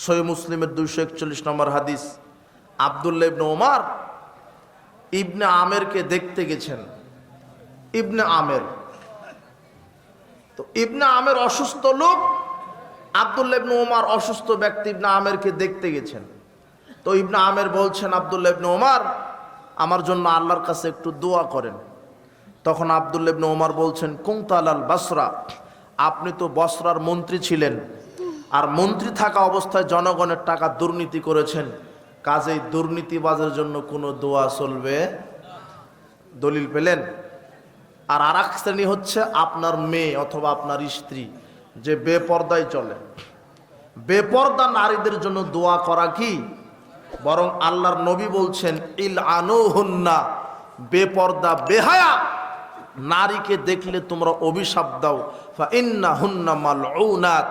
সহিহ মুসলিমের 241 নম্বর হাদিস। আব্দুল্লাহ ইবনে ওমর ইবনে আমেরকে দেখতে গেছেন। ইবনে আমের, তো ইবনে আমের অসুস্থ লোক, আব্দুল্লাহ ইবনে ওমর অসুস্থ ব্যক্তি ইবনে আমেরকে দেখতে গেছেন। তো ইবনে আমের বলছেন, আব্দুল্লাহ ইবনে ওমর আমার জন্য আল্লাহর কাছে একটু দোয়া করেন। তখন আব্দুল্লাহ ইবনে ওমর বলছেন, কুনতা আল বসরা, আপনি তো বসরার মন্ত্রী ছিলেন, আর মন্ত্রী থাকা অবস্থায় জনগণের টাকা দুর্নীতি করেছেন, কাজেই দুর্নীতিবাজের জন্য কোনো দোয়া চলবে। দলিল পেলেন? আর আরেক শ্রেণী হচ্ছে আপনার মেয়ে অথবা আপনার স্ত্রী যে বেপর্দায় চলে। বেপর্দা নারীদের জন্য দোয়া করা কি? বরং আল্লাহর নবী বলছেন, ইল আনুহুন্না, বেপর্দা বেহায়া নারীকে দেখলে তোমরা অভিশাপ দাও, ফা ইন্না হুন্না মালউনাত,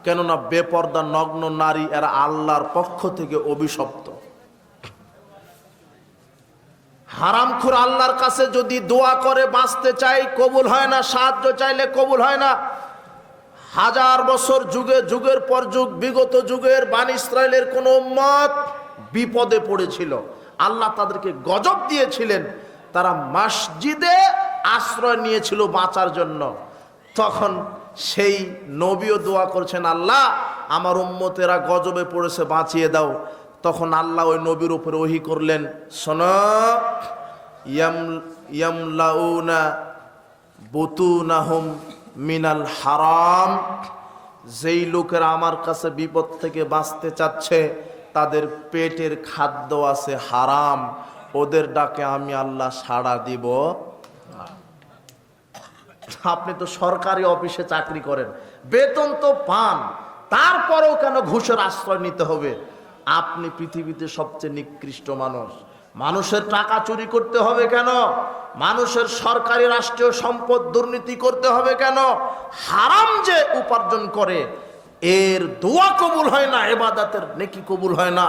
কেননা বেপর্দা নগ্ন নারী এরা আল্লাহর পক্ষ থেকে অভিশপ্ত। হারামখোর আল্লাহর কাছে যদি দোয়া করে বাঁচতে চাই, কবুল হয় না। সাহায্য চাইলে কবুল হয় না। হাজার বছর যুগে যুগের পর যুগ বিগত যুগের বানী ইসরায়েলের কোন উম্মত বিপদে পড়েছিল, আল্লাহ তাদেরকে গজব দিয়েছিলেন, তারা মসজিদে আশ্রয় নিয়েছিল বাঁচার জন্য। তখন সেই নবীও দোয়া করছেন, আল্লাহ আমার উম্মতেরা গজবে পড়েছে, বাঁচিয়ে দাও। তখন আল্লাহ ওই নবীর উপরে ওহী করলেন, শোনো, ইয়ামলাউনা বুতুনাহুম মিনাল হারাম, যেই লোকেরা আমার কাছে বিপদ থেকে বাঁচতে চাচ্ছে তাদের পেটের খাদ্য আছে হারাম, ওদের ডাকে আমি আল্লাহ সাড়া দিব না। আপনি তো সরকারি অফিসে চাকরি করেন, বেতন তো পান, তারপরেও কেন ঘুষের আশ্রয় নিতে হবে? আপনি পৃথিবীতে সবচেয়ে নিকৃষ্ট মানুষ, মানুষের টাকা চুরি করতে হবে কেন? মানুষের সরকারি রাষ্ট্রীয় সম্পদ দুর্নীতি করতে হবে কেন? হারাম যে উপার্জন করে এর দোয়া কবুল হয় না, ইবাদতের নেকি কবুল হয় না।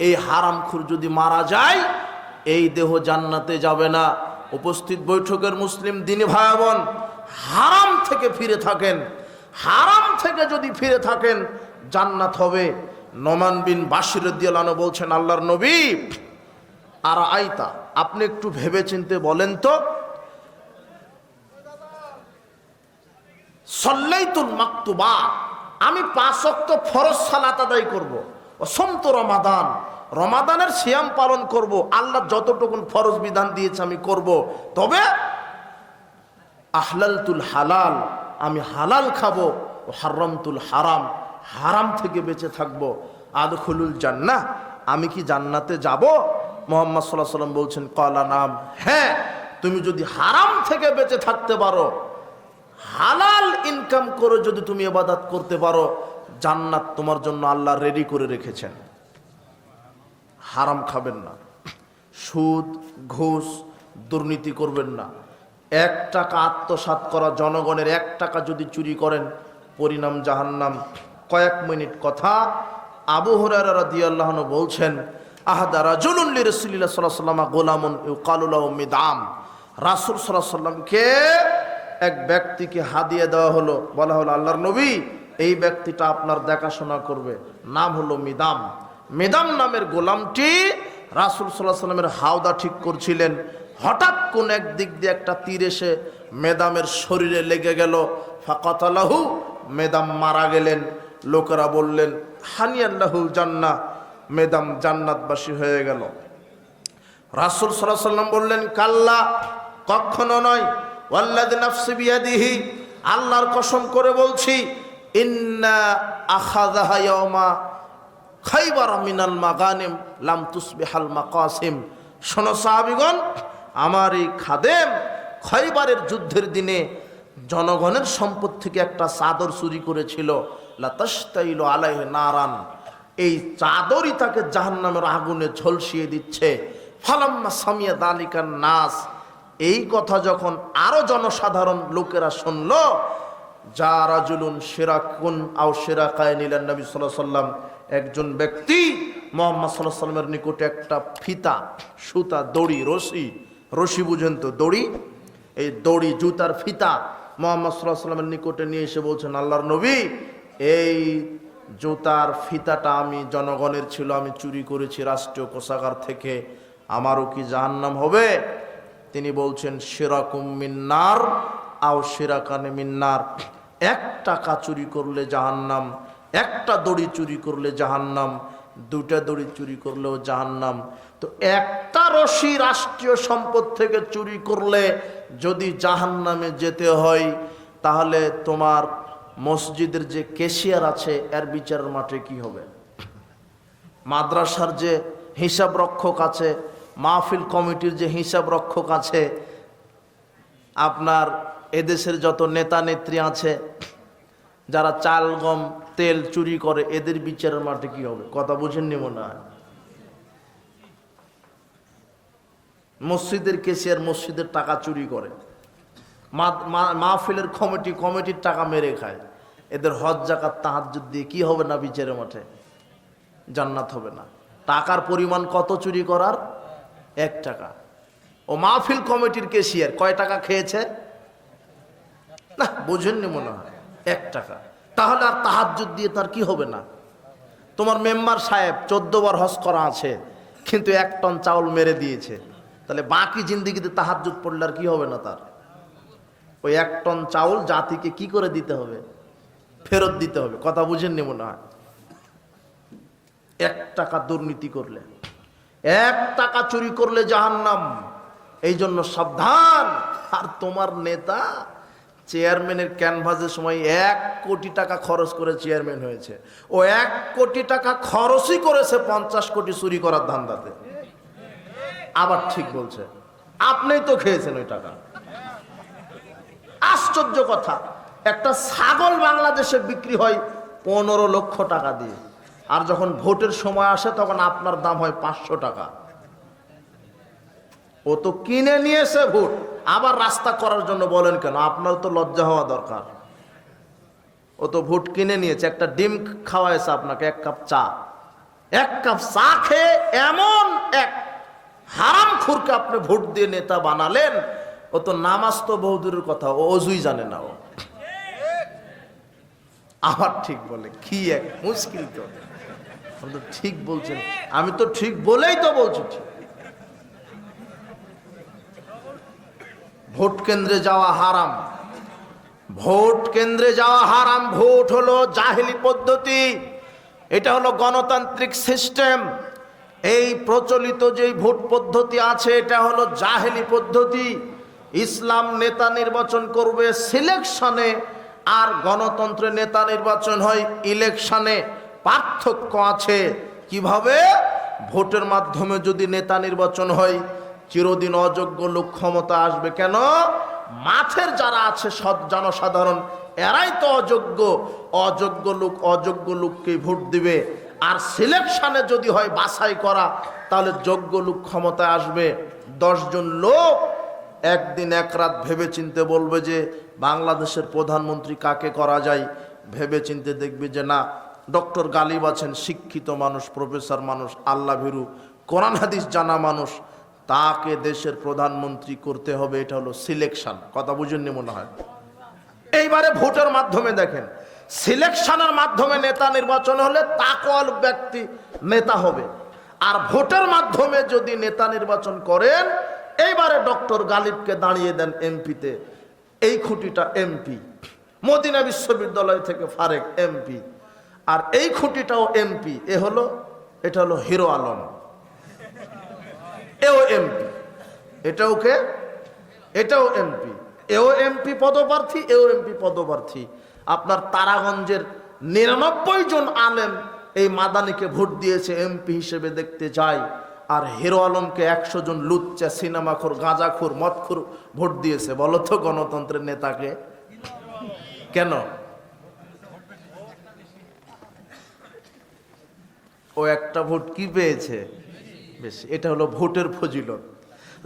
এই হারামখোর যদি মারা যায় এই দেহ জান্নাতে যাবে না। উপস্থিত বৈঠকের মুসলিম দিনী ভাই বোন, হারাম থেকে ফিরে থাকেন, হারাম থেকে যদি ফিরে থাকেন জান্নাত হবে। নোমান বিন বাশির রাদিয়াল্লাহু আনহু বলছেন, আল্লাহর নবী, আর আইতা, আপনি একটু ভেবে চিনতে বলেন তো, সাল্লাইতুল মাকতুবা, আমি 5 ওয়াক্ত ফরজ সালাত আদায় করব, ও সমত রমাদান, রমাদানের সিয়াম পালন করব, আল্লাহ যতটুকুন ফরজ বিধান দিয়েছে আমি করব, তবে আহলালতুল হালাল, আমি হালাল খাবো, ও হারামতুল হারাম, হারাম থেকে বেঁচে থাকবো, আদখুলুল জান্নাহ, আমি কি জান্নাতে যাব? মুহাম্মদ সাল্লাল্লাহু আলাইহি ওয়াসাল্লাম বলছেন, ক্বালা নাম, হ্যাঁ, তুমি যদি হারাম থেকে বেঁচে থাকতে পারো, হালাল ইনকাম করে যদি তুমি ইবাদত করতে পারো, জান্নাত তোমার জন্য আল্লাহ রেডি করে রেখেছেন। হারাম খাবেন না, সুদ ঘুষ দুর্নীতি করবেন না। 1 টাকা আত্মসাৎ করা, জনগণের 1 টাকা যদি চুরি করেন পরিণাম জাহান্নাম। কয়েক মিনিট কথা, আবু হুরায়রা রাদিয়াল্লাহু আনহু বলছেন, আহাদা রাজুলুন লিরাসূলিল্লাহ সাল্লাল্লাহু আলাইহি ওয়াসাল্লাম গোলামুন ইউকালু লাহু মিদআম, রাসূল সাল্লাল্লাহু আলাইহি ওয়াসাল্লামকে এক ব্যক্তিকে হাদিয়া দেওয়া হলো, বলা হলো, আল্লাহর নবী, এই ব্যক্তিটা আপনার দেখাশোনা করবে, নাম হলো মিদাম। মিদাম নামের গোলামটি রাসূল সাল্লাল্লাহু আলাইহি ওয়াসাল্লামের হাওদা ঠিক করছিলেন। হঠাৎ কোন এক দিক দিয়ে একটা তীর এসে মেদামের শরীরে লেগে গেল, ফাকাতালাহু, মেদাম মারা গেলেন। লোকেরা বললেন, হানিয়াল্লাহুল জান্নাহ, মেদাম জান্নাতবাসী হয়ে গেল। রাসূল সাল্লাল্লাহু আলাইহি ওয়াসাল্লাম বললেন, কাল্লা, কখনো নয়, ওয়াল্লাযী নাফসি বিয়াদিহি, আল্লাহর কসম করে বলছি, ইন্না আখাযাহা ইয়াওমা খাইবার মিনাল মাগানিম লাম তুসবিহাল মাকাসিম। শোনো সাহাবীগণ, আমার এই খাদেম খয়বারের যুদ্ধের দিনে জনগণের সম্পদ থেকে একটা চাদর চুরি করেছিল, লাতাশতাইলু আলাইহি নারান, এই চাদরই তাকে জাহান্নামের আগুনে ঝলসিয়ে দিচ্ছে। ফালাম্মা সামিয়া যালিকান নাস, এই কথা যখন আরো জনসাধারণ লোকেরা শুনল, যা রাজুলুন শিরাকুন আও শিরাকাইন ইলা নবী সাল্লাল্লাহু আলাইহি ওয়াসাল্লাম, একজন ব্যক্তি মুহাম্মদ সাল্লাল্লাহু আলাইহি ওয়াসাল্লামের নিকটে একটা ফিতা, সুতা, দড়ি, রশি বুঝেন তো, দড়ি, এই দড়ি, জুতার ফিতা মুহাম্মদ সাল্লাল্লাহু আলাইহি ওয়াসাল্লামের নিকটে নিয়ে এসে বলছেন, আল্লাহর নবী, এই জুতার ফিতাটা আমি জনগণের ছিল, আমি চুরি করেছি রাষ্ট্রীয় কোষাগার থেকে, আমারও কি জাহান্নাম হবে? তিনি বলছেন শিরাকুম মিন্নার আও শিরাকানে মিন্নার, 1 টাকা চুরি করলে জাহান্নাম, 1টা দড়ি চুরি করলে জাহান্নাম, 2টা দড়ি চুরি করলেও জাহান্নাম। তো 1টা রশি রাষ্ট্রীয় সম্পদ থেকে চুরি করলে যদি জাহান্নামে যেতে হয়, তাহলে তোমার মসজিদের যে ক্যাশিয়ার আছে এর বিচারের মাঠে কি হবে? মাদ্রাসার যে হিসাব রক্ষক আছে, মাহফিল কমিটির যে হিসাব রক্ষক আছে, আপনার এদেশের যত নেতা নেত্রী আছে যারা চাল গম তেল চুরি করে, এদের বিচারের মাঠে কি হবে? কথা বুঝেননি মনে হয়? মসজিদের ক্যাশিয়ার মসজিদের টাকা চুরি করে, মাহফিলের কমিটির টাকা মেরে খায়, এদের হজ জাকাত তাহাজ্জুদ দিয়ে কি হবে না বিচারের মাঠে? জান্নাত হবে না। টাকার পরিমাণ কত চুরি করার? 1 টাকা। ও মাহফিল কমিটির ক্যাশিয়ার কয় টাকা খেয়েছে? না, বুঝেননি মনে হয়, 1 টাকা। তাহলে আর তাহাজ্জুদ দিয়ে তার কি হবে না? তোমার মেম্বার সাহেব 14 বার হজ করা আছে, কিন্তু 1 টন চাউল মেরে দিয়েছে, তাহলে বাকি জিন্দিগিতে তাহাজ্জুদ পড়লে আর কি হবে না তার? ওই 1 টন চাউল জাতিকে কি করে দিতে হবে? ফেরত দিতে হবে। কথা বুঝেননি মনে হয়? 1 টাকা দুর্নীতি করলে, 1 টাকা চুরি করলে জাহান্নাম। এই জন্য সাবধান। আর তোমার নেতা চেয়ারম্যানের ক্যানভাসের সময় 1 কোটি টাকা খরচ করে চেয়ারম্যান হয়েছে, ও 1 কোটি টাকা খরচই করেছে 50 কোটি চুরি করার ধান্দাতে। আবার ঠিক বলছে, আপনিই তো খেয়েছেন ওই টাকা। আশ্চর্য কথা, একটা ছাগল বাংলাদেশে বিক্রি হয় 15 লক্ষ টাকা দিয়ে, আর যখন ভোটের সময় আসে তখন আপনার দাম হয় 500 টাকা। ও তো কিনে নিয়েছে ভোট, আবার রাস্তা করার জন্য বলেন কেন? আপনার তো লজ্জা হওয়া দরকার। ও তো ভোট কিনে নিয়েছে, একটা ডিম খাওয়াইছে আপনাকে, 1 কাপ চা। 1 কাপ চা খেয়ে এমন এক হারামখোরকে আপনি ভোট দিয়ে নেতা বানালেন, ও তো নামাজ তো বহুদূরের কথা, ও অজুই জানে না। ও আবার ঠিক বলে, কি এক মুশকিল। তো ঠিক বলছেন, আমি তো ঠিক বলেই তো বলছি। ঠিক, ভোট কেন্দ্রে যাওয়া হারাম, ভোট কেন্দ্রে যাওয়া হারাম। ভোট হলো জাহেলি পদ্ধতি, এটা হলো গণতান্ত্রিক সিস্টেম। এই প্রচলিত যে ভোট পদ্ধতি আছে এটা হলো জাহেলি পদ্ধতি। ইসলাম নেতা নির্বাচন করবে সিলেকশনে, আর গণতন্ত্রে নেতা নির্বাচন হয় ইলেকশনে। পার্থক্য আছে। কিভাবে? ভোটের মাধ্যমে যদি নেতা নির্বাচন হয়, চিরদিন অযোগ্য লোক ক্ষমতা আসবে। কেন? মাঠের যারা আছে জনসাধারণ, এরাই তো অযোগ্য। অযোগ্য লোককে ভোট দিবে। আর সিলেকশনে যদি হয় বাছাই করা, তাহলে যোগ্য লোক ক্ষমতায় আসবে। 10 জন লোক একদিন এক রাত ভেবে চিনতে বলবে যে বাংলাদেশের প্রধানমন্ত্রী কাকে করা যায়। ভেবে চিনতে দেখবে যে না, ডক্টর গালিব আছেন, শিক্ষিত মানুষ, প্রফেসর মানুষ, আল্লাহ ভীরু, কোরআন হাদিস জানা মানুষ, তাকে দেশের প্রধানমন্ত্রী করতে হবে। এটা হলো সিলেকশন। কথা বুঝেননি মনে হয়? এইবারে ভোটের মাধ্যমে দেখেন, সিলেকশনের মাধ্যমে নেতা নির্বাচন হলে তাকওয়াল ব্যক্তি নেতা হবে। আর ভোটের মাধ্যমে যদি নেতা নির্বাচন করেন, এইবারে ডক্টর গালিবকে দাঁড়িয়ে দেন এমপিতে, এই খুঁটিটা এমপি, মদিনা বিশ্ববিদ্যালয় থেকে ফারেক এমপি, আর এই খুঁটিটাও এমপি। এটা হলো হিরো আলম, এও এমপি। এটাও কে? এটাও এমপি। এও এমপি পদপ্রার্থী, এও এমপি পদপ্রার্থী। আপনার তারাগঞ্জের 99 জন আলেম এই মাদানিকে ভোট দিয়েছে এমপি হিসেবে দেখতে চাই, আর হিরো আলমকে 100 জন লুচ্চা, সিনেমাখোর, গাঁজাখোর, মদখোর ভোট দিয়েছে। বলো তো গণতন্ত্রের নেতাকে কেন? ও একটা ভোট কি পেয়েছে? বেশি। এটা হলো ভোটের ফজিলত।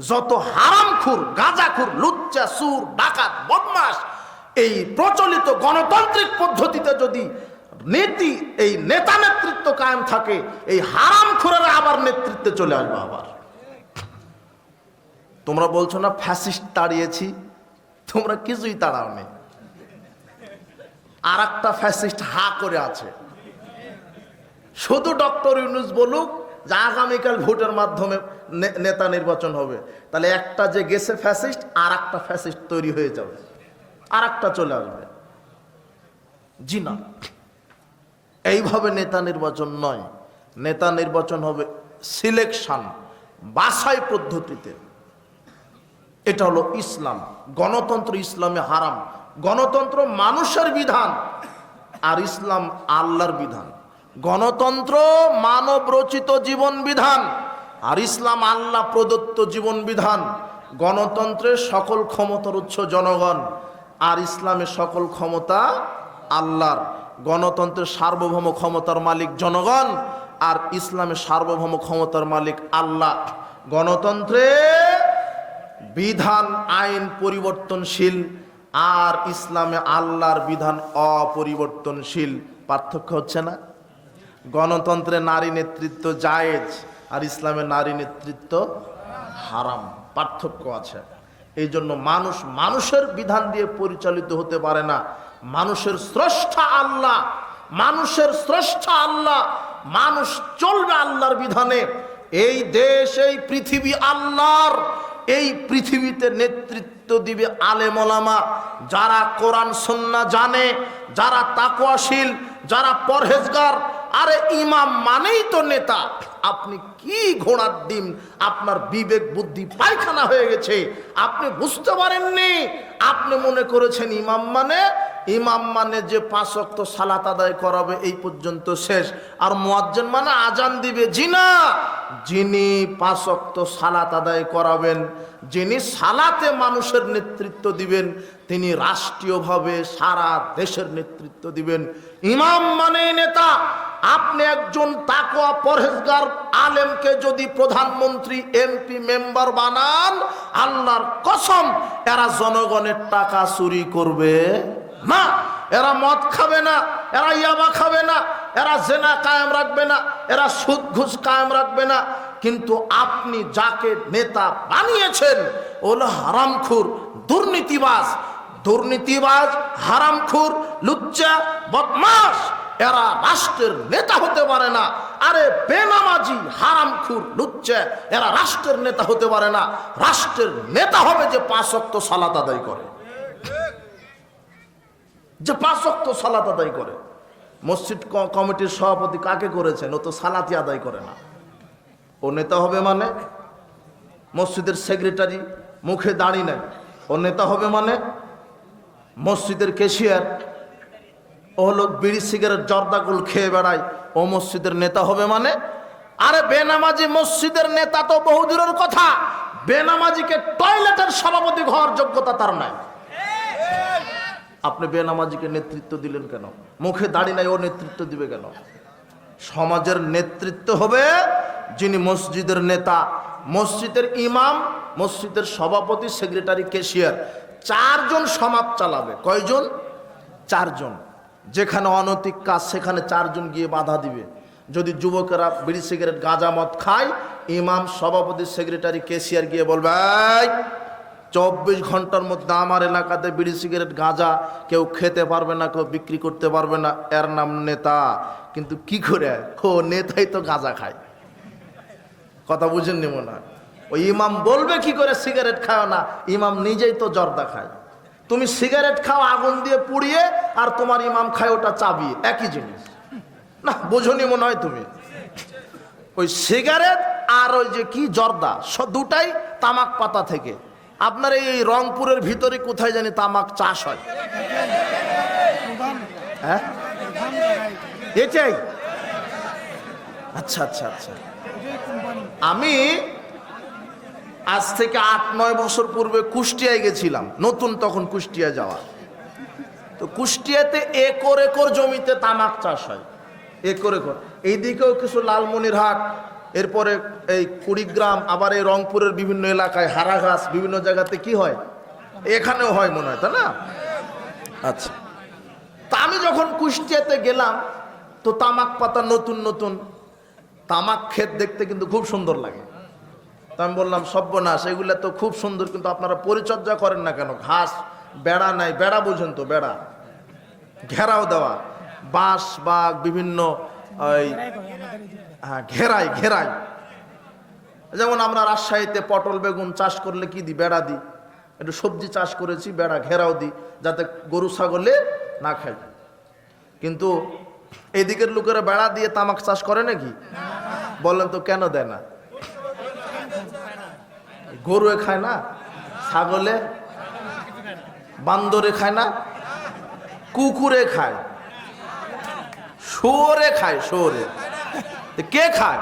যত হারামখোর, গাঁজাখোর, লুচ্চা, সুর, ডাকাত, বদমাশ এই প্রচলিত গণতান্ত্রিক পদ্ধতিতে যদি নীতি, এই নেতা নেতৃত্ব কায়েম থাকে, এই হারামখোরেরা আবার নেতৃত্বে চলে আসবে। আবার তোমরা বলছো না ফ্যাসিস্ট তাড়িয়েছি, তোমরা কিছুই তাড়াওনি। আর একটা ফ্যাসিস্ট হা করে আছে, শুধু ডক্টর ইউনূস বলুক যে আগামীকাল ভোটের মাধ্যমে নেতা নির্বাচন হবে, তাহলে একটা যে গেছে ফ্যাসিস্ট, আর একটা ফ্যাসিস্ট তৈরি হয়ে যাবে, আর একটা চলে আসবে। জি না, এইভাবে নেতা নির্বাচন নয়। নেতা নির্বাচন হবে সিলেকশন, বাছাই পদ্ধতিতে। এটা হলো ইসলাম। গণতন্ত্র ইসলামে হারাম। গণতন্ত্র মানুষের বিধান, আর ইসলাম আল্লাহর বিধান। গণতন্ত্র মানব রচিত জীবন বিধান, আর ইসলাম আল্লাহ প্রদত্ত জীবন বিধান। গণতন্ত্রের সকল ক্ষমতার উৎস জনগণ, আর ইসলামের সকল ক্ষমতা আল্লাহর। গণতন্ত্রের সার্বভৌম ক্ষমতার মালিক জনগণ, আর ইসলামের সার্বভৌম ক্ষমতার মালিক আল্লাহ। গণতন্ত্রে বিধান আইন পরিবর্তনশীল, আর ইসলামে আল্লাহর বিধান অপরিবর্তনশীল। পার্থক্য হচ্ছে না? গণতন্ত্রে নারী নেতৃত্ব জায়েজ, আর ইসলামে নারী নেতৃত্ব হারাম। পার্থক্য আছে। এই জন্য মানুষ মানুষের বিধান দিয়ে পরিচালিত হতে পারে না। মানুষের স্রষ্টা আল্লাহ, মানুষের স্রষ্টা আল্লাহ। মানুষ চলবে আল্লাহর বিধানে। এই দেশ, এই পৃথিবী আল্লাহর। এই পৃথিবীতে নেতৃত্ব দিবে আলেম ওলামা, যারা কোরআন সুন্নাহ জানে, যারা তাকওয়াশীল, যারা পরহেজগার। আরে ইমাম মানেই তো নেতা। আপনি কি ঘোড়ার ডিম, আপনার বিবেক বুদ্ধি পায়খানা হয়ে গেছে, আপনি বুঝতে পারেননি। আপনি মনে করেছেন ইমাম মানে যে 5 ওয়াক্ত সালাত আদায় করাবে, এই পর্যন্ত শেষ। আর মুয়াজ্জিন মানে আজান দিবে। জি না, যিনি 5 ওয়াক্ত সালাত আদায় করাবেন, যিনি সালাতে মানুষের নেতৃত্ব দিবেন, তিনি রাষ্ট্রীয়ভাবে সারা দেশের নেতৃত্ব দিবেন। ইমাম মানে নেতা। আপনি একজন তাকওয়া পরহেজগার আলেমকে যদি প্রধানমন্ত্রী, এমপি, মেম্বার বানান, আল্লাহর কসম এরা জনগণের টাকা চুরি করবে না, এরা মদ খাবে না, এরা ইয়াবা খাবে না, এরা জেনা কায়েম রাখবে না, এরা সুদ ঘুষ কায়েম রাখবে না। কিন্তু আপনি যাকে নেতা বানিয়েছেন ওলা হারামখোর, দুর্নীতিবাজ, হারামখোর, লুচ্চা, বদমাশ। এরা রাষ্ট্রের নেতা হতে পারে না। আরে বেনামাজি, হারামখোর, লুচ্চা, এরা রাষ্ট্রের নেতা হতে পারে না। রাষ্ট্রের নেতা হবে যে 5 ওয়াক্ত সালাত আদায় করে, যে 5 ওয়াক্ত সালাত আদায় করে। মসজিদ কমিটির সভাপতি কাকে করেছেন? ও তো সালাতই আদায় করে না। ও নেতা হবে মানে? মসজিদের সেক্রেটারি মুখে দাড়ি নাই, ও নেতা হবে মানে? মসজিদের ক্যাশিয়ার ও হলো বিড়ি সিগারেট জর্দাগুল খেয়ে বেড়ায়, ও মসজিদের নেতা হবে মানে? আরে বেনামাজি মসজিদের নেতা তো বহু দূরের কথা। বেনামাজিকে টয়লেটের সভাপতি হওয়ার যোগ্যতা তার নাই। আপনি বেনামাজিকে নেতৃত্ব দিলেন কেন? মুখে দাড়ি নাই, ও নেতৃত্ব দিবে কেন? সমাজের নেতৃত্ব হবে যিনি মসজিদের নেতা, মসজিদের ইমাম, মসজিদের সভাপতি, সেক্রেটারি, ক্যাশিয়ার। 4 জন সমাজ চালাবে। কয়জন? 4 জন। যেখানে অনৈতিক কাজ সেখানে 4 জন গিয়ে বাধা দিবে। যদি যুবকেরা বিড়ি সিগারেট গাঁজা মদ খায়, ইমাম, সভাপতি, সেক্রেটারি, ক্যাশিয়ার গিয়ে বলবে 24 ঘন্টার মধ্যে আমার এলাকাতে বিড়ি সিগারেট গাঁজা কেউ খেতে পারবে না, কেউ বিক্রি করতে পারবে না। এর নাম নেতা। কিন্তু কি করে? ও নেতাই তো গাঁজা খায়। কথা বুঝেননি মনে হয়? ওই ইমাম বলবে কি করে সিগারেট খাও না? ইমাম নিজেই তো জর্দা খায়। তুমি সিগারেট খাও আগুন দিয়ে পুড়িয়ে, আর তোমার ইমাম খায় ওটা চাবিয়ে। একই জিনিস না? বোঝনি মনে হয় তুমি। ওই সিগারেট আর ওই যে কি জর্দা, দুটাই তামাক পাতা থেকে। আপনার এই রংপুরের ভিতরে কোথায় জানি তামাক চাষ হয়? হ্যাঁ, এটাই। আচ্ছা আচ্ছা আচ্ছা। আমি আজ থেকে 8-9 বছর পূর্বে কুষ্টিয়ায় গেছিলাম, নতুন তখন কুষ্টিয়া যাওয়া। তো কুষ্টিয়াতে একর একর জমিতে তামাক চাষ হয়, একর একর। এইদিকেও কিছু লালমনিরহাট, এরপরে এই কুড়িগ্রাম, আবার এই রংপুরের বিভিন্ন এলাকায় হারাঘাস, বিভিন্ন জায়গাতে কি হয়, এখানেও হয় মনে হয়, তাই না? আচ্ছা। তা আমি যখন কুষ্টিয়াতে গেলাম, তো তামাক পাতা নতুন নতুন তামাক ক্ষেত দেখতে কিন্তু খুব সুন্দর লাগে। তা আমি বললাম সর্বনাশ, এগুলো তো খুব সুন্দর, কিন্তু আপনারা পরিচর্যা করেন না কেন? ঘাস, বেড়া নাই, বেড়া বুঝেন তো, বেড়া ঘেরাও দেওয়া, বাঁশ বা বিভিন্ন ওই হ্যাঁ ঘেরাই ঘেরাই, যেমন আমরা রাজশাহীতে পটল বেগুন চাষ করলে কি দিই, বেড়া দিই, একটু সবজি চাষ করেছি বেড়া ঘেরাও দিই যাতে গরু ছাগলে না খায়। কিন্তু এদিকের লোকেরা বেড়া দিয়ে তামাক চাষ করে নাকি? বলেন তো কেন দেয় না? গরুয়ে খায় না, ছাগলে, বান্দরে খায় না, কুকুরে খায়, শুয়োরে খায়, শুয়োরে। কে খায়?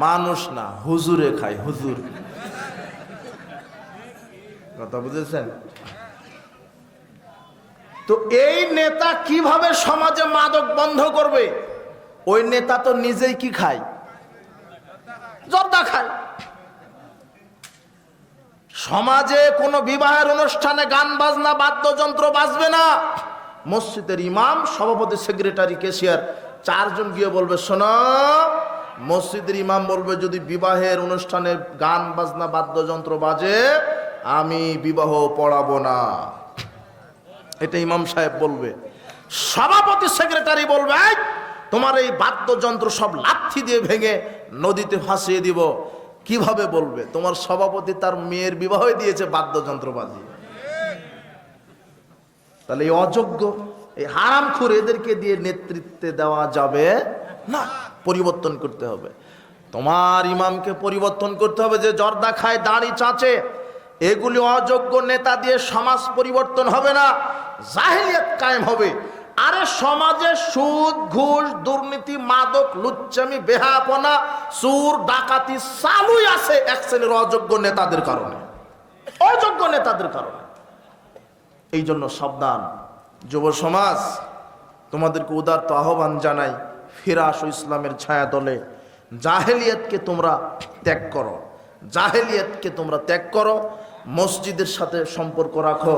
মানুষ না, হুজুরে খায়, হুজুর। কথা বুঝেছেন? তো এই নেতা কিভাবে সমাজে মাদক বন্ধ করবে? ওই নেতা তো নিজেই কি খায়? জর্দা খায়। সমাজে কোনো বিবাহের অনুষ্ঠানে গান বাজনা বাদ্যযন্ত্র বাজবে না। মসজিদের ইমাম, সভাপতি, সেক্রেটারি, ক্যাশিয়ার চারজন গিয়ে বলবে, শোনো, মসজিদের ইমাম বলবে যদি বিবাহের অনুষ্ঠানে গান বাজনা বাদ্যযন্ত্র বাজে আমি বিবাহ পড়াবো না, এটা ইমাম সাহেব বলবে। সভাপতি সেক্রেটারি বলবে তোমার এই বাদ্যযন্ত্র সব লাথি দিয়ে ভেঙে নদীতে ভাসিয়ে দিব। কিভাবে বলবে? তোমার সভাপতি তার মেয়ের বিবাহ দিয়েছে বাদ্যযন্ত্র বাজিয়ে। তাহলে এই অযোগ্য, এই হারামখোর এদেরকে দিয়ে নেতৃত্বে দেওয়া যাবে না। পরিবর্তন করতে হবে। তোমার ইমামকে পরিবর্তন করতে হবে, যে জর্দা খায়, দাড়ি চাচে, এগুলি অযোগ্য নেতা দিয়ে সমাজ পরিবর্তন হবে না, জাহেলিয়াত কায়েম হবে। আরে সমাজে সুদ, ঘুষ, দুর্নীতি, মাদক, লুচ্চামি, বেহাপনা, চুর, ডাকাতি চালুই আছে এক শ্রেণীর অযোগ্য নেতাদের কারণে, অযোগ্য নেতাদের কারণে। এই জন্য সাবধান যুব সমাজ, তোমাদেরকে উদারত আহ্বান জানাই, ফিরে আসো ইসলামের ছায়া তলে। জাহেলিয়াতকে তোমরা ত্যাগ করো, জাহেলিয়াতকে তোমরা ত্যাগ করো। মসজিদের সাথে সম্পর্ক রাখো,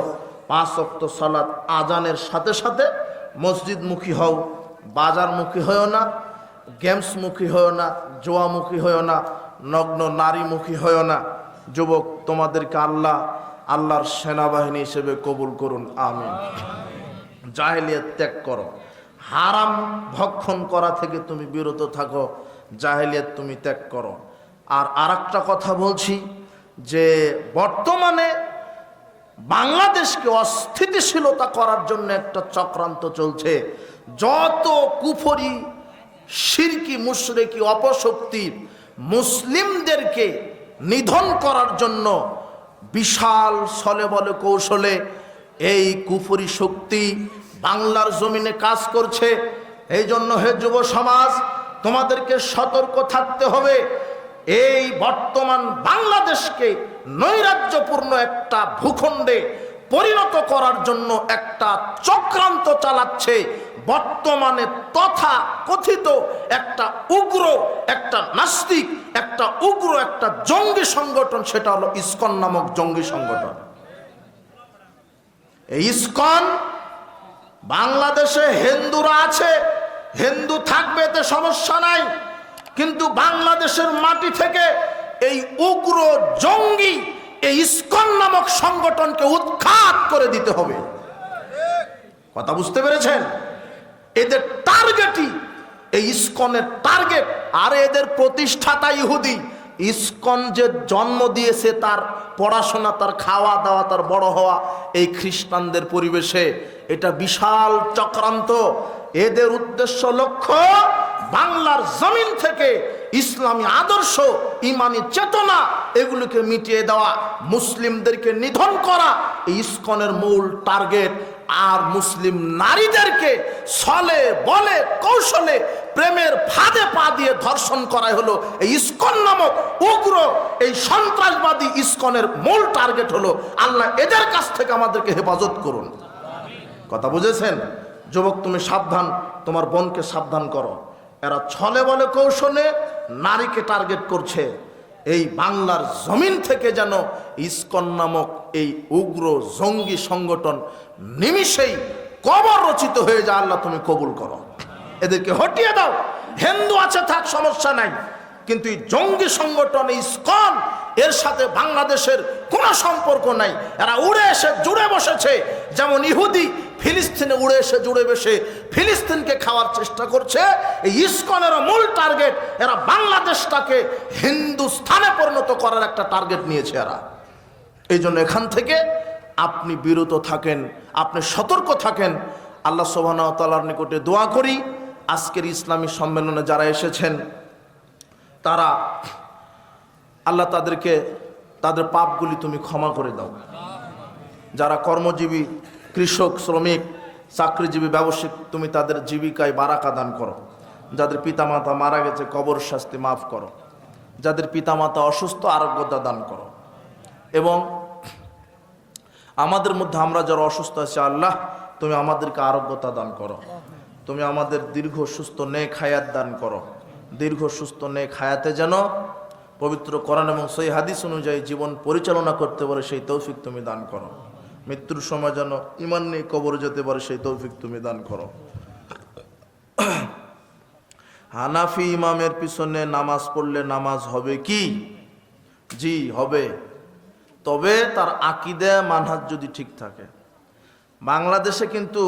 5 ওয়াক্ত সালাত আজানের সাথে সাথে মসজিদমুখী হও, বাজারমুখী হও না, গেমসমুখী হও না, জোয়ামুখী হও না, নগ্ন নারীমুখী হও না। যুবক, তোমাদেরকে আল্লাহর সেনাবাহিনী হিসেবে কবুল করুন, আমিন। জাহেলিয়াত ত্যাগ করো, হারাম ভক্ষণ করা থেকে তুমি বিরত থাকো, জাহেলিয়াত তুমি ত্যাগ করো। আর আরেকটা কথা বলছি, যে বর্তমানে বাংলাদেশকে অস্থিতিশীলতা করার জন্য একটা চক্রান্ত চলছে। যত কুফরি, শিরকি, মুশরিকি অপশক্তি মুসলিমদেরকে নিধন করার জন্য বিশাল ছলে বলে কৌশলে এই কুফরি শক্তি বাংলার জমিনে কাজ করছে। এই জন্য হে যুব সমাজ, তোমাদেরকে সতর্ক থাকতে হবে। এই বর্তমান বাংলাদেশকে নৈরাজ্যপূর্ণ একটা ভূখণ্ডে পরিণত করার জন্য একটা চক্রান্ত চালাচ্ছে বর্তমানে তথা কথিত একটা উগ্র, একটা নাস্তিক, একটা উগ্র, একটা জঙ্গি সংগঠন, সেটা হলো ইসকন নামক জঙ্গি সংগঠন। এই ইসকন, বাংলাদেশে হিন্দুরা আছে, হিন্দু থাকবে, এতে সমস্যা নাই, কিন্তু বাংলাদেশের মাটি থেকে এই উগ্র জঙ্গি, এই ইসকন নামক সংগঠনকে উৎখাত করে দিতে হবে। কথা বুঝতে পেরেছেন? এদের টার্গেটই, এই ইসকনের টার্গেট। আর এদের প্রতিষ্ঠাতা ইহুদি। ইসকন যে জন্ম দিয়েছে, তার পড়াশোনা, তার খাওয়া দাওয়া, তার বড় হওয়া এই খ্রিস্টানদের পরিবেশে, এটা বিশাল চক্রান্ত। এদের উদ্দেশ্য, লক্ষ্য বাংলার জমিন থেকে ইসলামী আদর্শ, ইমানি চেতনা এগুলোকে মিটিয়ে দেওয়া, মুসলিমদেরকে নিধন করা এই ইসকনের মূল টার্গেট। আর মুসলিম নারীদেরকে ছলে বলে কৌশলে প্রেমের ফাঁদে পা দিয়ে ধর্ষণ করাই হলো এই ইসকন নামক উগ্র, এই সন্ত্রাসবাদী ইসকনের মূল টার্গেট হলো। আল্লাহ এদের কাছ থেকে আমাদেরকে হেফাজত করুন। কথা বুঝেছেন? যুবক, তুমি সাবধান, তোমার বোনকে সাবধান করো। এরা ছলে বলে কৌশলে নারীকে টার্গেট করছে। এই বাংলার জমিন থেকে যেন ইসকন নামক এই উগ্র জঙ্গি সংগঠন নিমিষেই কবর রচিত হয়ে যায়। আল্লাহ তুমি কবুল করো, এদেরকে হটিয়ে দাও। হিন্দু আছে থাক, সমস্যা নাই, কিন্তু এই জঙ্গি সংগঠন ইসকন, এর সাথে বাংলাদেশের কোনো সম্পর্ক নাই। এরা উড়ে এসে জুড়ে বসেছে। যেমন ইহুদি ফিলিস্তিনে উড়ে এসে জুড়ে বসে ফিলিস্তিনকে খাওয়ার চেষ্টা করছে। এই ইসকনের মূল টার্গেট, এরা বাংলাদেশটাকে হিন্দুস্তানে পরিণত করার একটা টার্গেট নিয়েছে এরা। এই জন্য এখান থেকে আপনি বিরত থাকেন, আপনি সতর্ক থাকেন। আল্লাহ সুবহানাহু ওয়া তাআলার নিকটে দোয়া করি, আজকের ইসলামী সম্মেলনে যারা এসেছেন তারা আল্লাহ তাদেরকে তাদের পাপগুলি তুমি ক্ষমা করে দাও। যারা কর্মজীবী, কৃষক, শ্রমিক, চাকরিজীবী, ব্যবসায়িক, তুমি তাদের জীবিকায় বারাকা দান করো। যাদের পিতামাতা মারা গেছে কবর শাস্তি মাফ করো। যাদের পিতামাতা অসুস্থ আরোগ্যতা দান করো। এবং আমাদের মধ্যে আমরা যারা অসুস্থ আছি আল্লাহ তুমি আমাদেরকে আরোগ্যতা দান করো। তুমি আমাদের দীর্ঘ সুস্থ নেক হায়াত দান করো। দীর্ঘ সুস্থ নেক হায়াতে যেন পবিত্র কোরআন এবং সহিহ হাদিস অনুযায়ী জীবন পরিচালনা করতে পারে সেই তৌফিক তুমি দান করো। মৃত্যুর সময় যেন ঈমান নিয়ে কবরে যেতে পারে সেই তৌফিক তুমি দান করো। হানাফি ইমামের পিছনে নামাজ পড়লে নামাজ হবে কি? জি হবে, তবে তার আকীদা মানহাজ যদি ঠিক থাকে। বাংলাদেশে কিন্তু